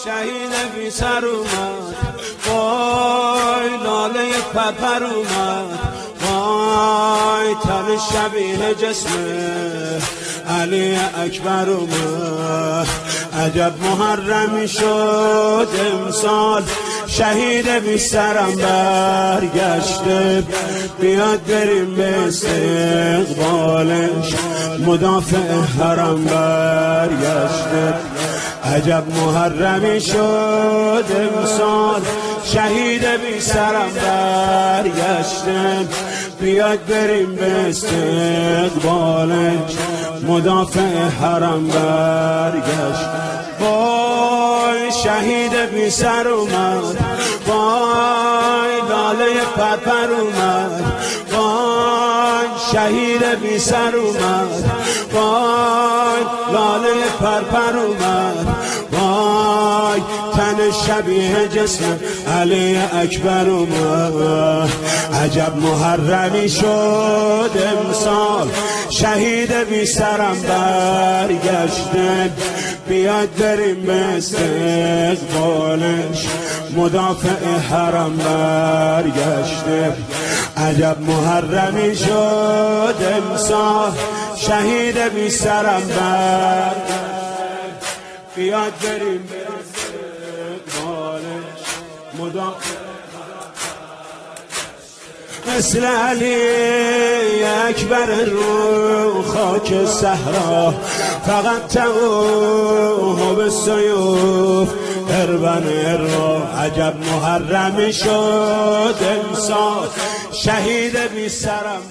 شهید بی سر اومد، وای لاله پرپر اومد، وای تن شبیه جسم علی اکبر اومد. عجب محرمی شد امسال، شهید بی سرم برگشته، بیاد بریم به استقبالش، مدافع حرم برگشته. عجب محرمی شد امسال، شهید بی سرم برگشته، بیاد بریم به استقبالش، مدافع حرم برگشته. وای شهید بی سر اومد، وای لاله پرپر اومد، وای شهید بی سر اومد، وای لاله پرپر اومد، وای تن شبیه جسم علی اکبر اومد. عجب محرمی شد امسال، شهید بی سرم برگشته، بیاد بریم به استقبالش، مدافع حرم برگشته. عجب محرمی شد امسال، شهید بی سرم برگشته، بیاد بریم به استقبالش، مدافع مثل علی اکبر رو خاک صحرا، فقط توه به سیوف اربن اروا. عجب محرمی شد امسال، شهید بی سرم